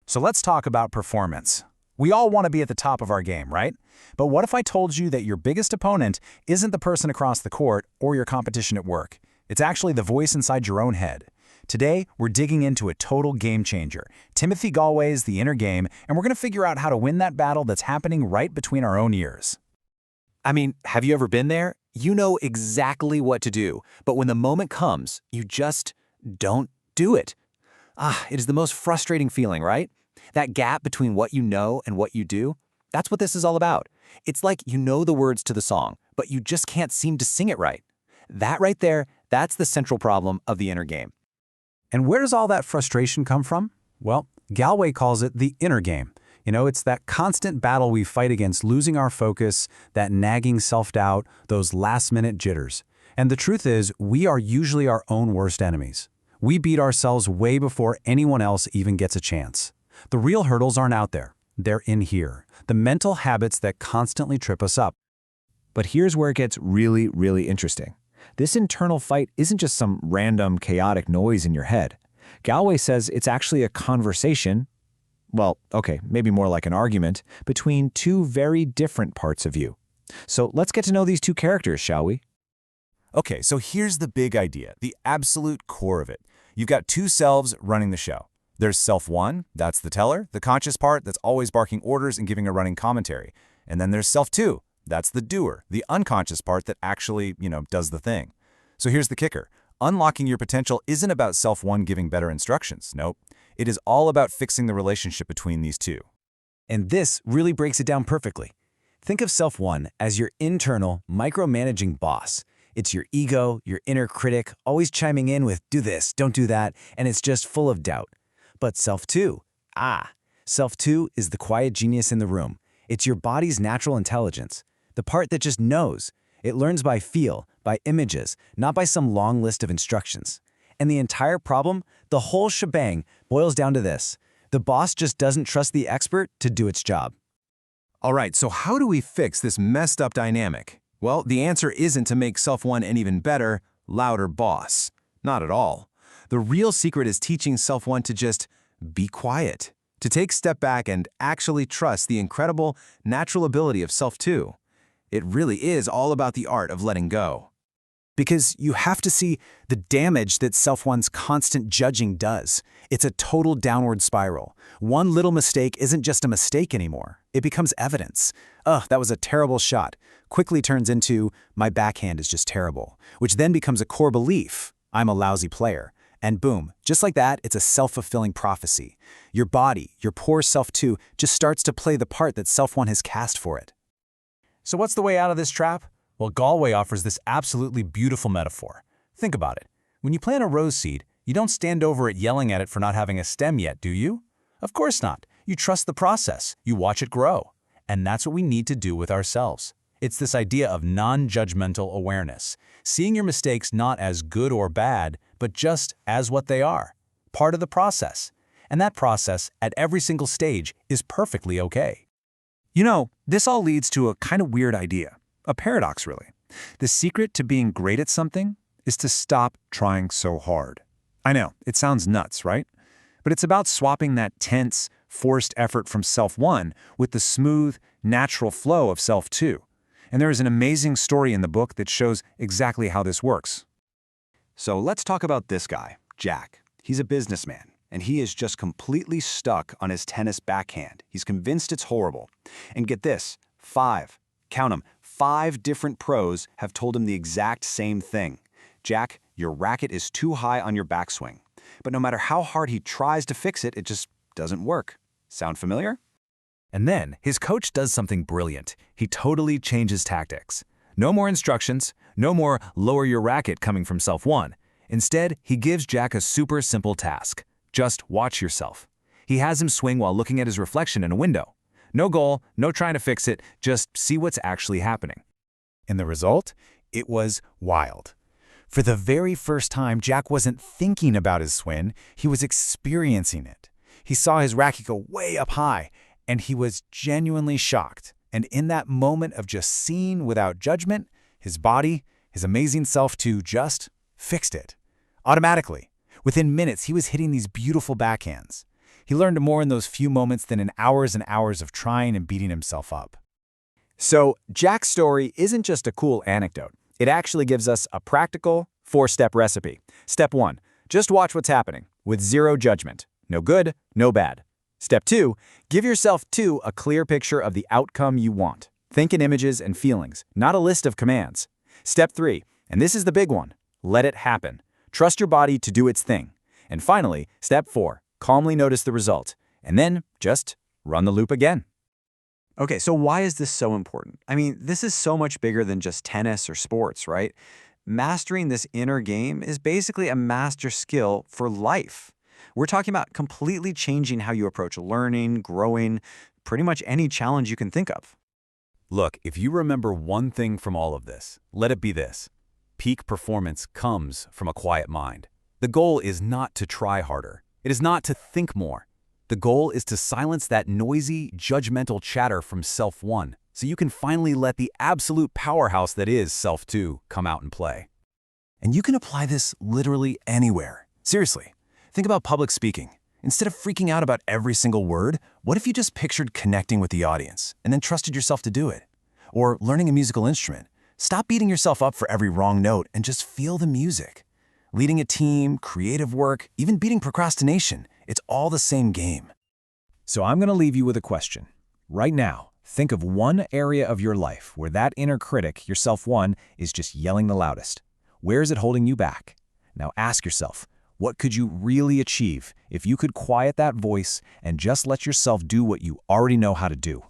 So let's talk about performance. We all want to be at the top of our game, right? But what if I told you that your biggest opponent isn't the person across the court or your competition at work? It's actually the voice inside your own head. Today, we're digging into a total game changer, Timothy Gallwey's The Inner Game, and we're going to figure out how to win that battle that's happening right between our own ears. I mean, have you ever been there? You know exactly what to do, but when the moment comes, you just don't do it. It is the most frustrating feeling, right? That gap between what you know and what you do, that's what this is all about. It's like you know the words to the song, but you just can't seem to sing it right. That right there, that's the central problem of the inner game. And where does all that frustration come from? Well, Gallwey calls it the inner game. It's that constant battle we fight against losing our focus, that nagging self-doubt, those last-minute jitters. And the truth is, we are usually our own worst enemies. We beat ourselves way before anyone else even gets a chance. The real hurdles aren't out there. They're in here. The mental habits that constantly trip us up. But here's where it gets really, really interesting. This internal fight isn't just some random, chaotic noise in your head. Gallwey says it's actually a conversation, well, okay, maybe more like an argument, between two very different parts of you. So let's get to know these two characters, shall we? Okay, so here's the big idea, the absolute core of it. You've got two selves running the show. There's self one, that's the teller, the conscious part that's always barking orders and giving a running commentary. And then there's self two, that's the doer, the unconscious part that actually, does the thing. So here's the kicker. Unlocking your potential isn't about self one giving better instructions. Nope. It is all about fixing the relationship between these two. And this really breaks it down perfectly. Think of self one as your internal, micromanaging boss. It's your ego, your inner critic, always chiming in with do this, don't do that, and it's just full of doubt. But self two, self two is the quiet genius in the room. It's your body's natural intelligence, the part that just knows. It learns by feel, by images, not by some long list of instructions. And the entire problem, the whole shebang, boils down to this. The boss just doesn't trust the expert to do its job. All right, so how do we fix this messed up dynamic? Well, the answer isn't to make self one an even better, louder boss. Not at all. The real secret is teaching self one to just be quiet, to take a step back and actually trust the incredible natural ability of self two. It really is all about the art of letting go. Because you have to see the damage that self one's constant judging does. It's a total downward spiral. One little mistake isn't just a mistake anymore. It becomes evidence. That was a terrible shot. Quickly turns into, my backhand is just terrible, which then becomes a core belief. I'm a lousy player. And boom, just like that, it's a self-fulfilling prophecy. Your body, your poor self two, just starts to play the part that self one has cast for it. So what's the way out of this trap? Well, Gallwey offers this absolutely beautiful metaphor. Think about it. When you plant a rose seed, you don't stand over it yelling at it for not having a stem yet, do you? Of course not. You trust the process. You watch it grow. And that's what we need to do with ourselves. It's this idea of non-judgmental awareness, seeing your mistakes not as good or bad, but just as what they are, part of the process. And that process, at every single stage, is perfectly okay. This all leads to a kind of weird idea, a paradox really. The secret to being great at something is to stop trying so hard. I know, it sounds nuts, right? But it's about swapping that tense, forced effort from self one with the smooth, natural flow of self two. And there is an amazing story in the book that shows exactly how this works. So let's talk about this guy, Jack. He's a businessman, and he is just completely stuck on his tennis backhand. He's convinced it's horrible. And get this, 5 different pros have told him the exact same thing. Jack, your racket is too high on your backswing. But no matter how hard he tries to fix it, it just doesn't work. Sound familiar? And then, his coach does something brilliant. He totally changes tactics. No more instructions, no more lower your racket coming from self one. Instead, he gives Jack a super simple task. Just watch yourself. He has him swing while looking at his reflection in a window. No goal, no trying to fix it, just see what's actually happening. And the result? It was wild. For the very first time, Jack wasn't thinking about his swing, he was experiencing it. He saw his racket go way up high, and he was genuinely shocked. And in that moment of just seeing without judgment, his body, his amazing self too, just fixed it. Automatically. Within minutes, he was hitting these beautiful backhands. He learned more in those few moments than in hours and hours of trying and beating himself up. So, Jack's story isn't just a cool anecdote. It actually gives us a practical, 4-step recipe. Step 1, just watch what's happening, with zero judgment. No good, no bad. Step 2, give yourself a clear picture of the outcome you want. Think in images and feelings, not a list of commands. Step 3, and this is the big one, let it happen. Trust your body to do its thing. And finally, step 4, calmly notice the result, and then just run the loop again. Okay, so why is this so important? I mean, this is so much bigger than just tennis or sports, right? Mastering this inner game is basically a master skill for life. We're talking about completely changing how you approach learning, growing, pretty much any challenge you can think of. Look, if you remember one thing from all of this, let it be this. Peak performance comes from a quiet mind. The goal is not to try harder. It is not to think more. The goal is to silence that noisy, judgmental chatter from Self 1, so you can finally let the absolute powerhouse that is Self 2 come out and play. And you can apply this literally anywhere. Seriously, think about public speaking. Instead of freaking out about every single word, what if you just pictured connecting with the audience and then trusted yourself to do it? Or learning a musical instrument. Stop beating yourself up for every wrong note and just feel the music. Leading a team, creative work, even beating procrastination, it's all the same game. So I'm going to leave you with a question. Right now, think of one area of your life where that inner critic, your Self 1, is just yelling the loudest. Where is it holding you back? Now ask yourself, what could you really achieve if you could quiet that voice and just let yourself do what you already know how to do?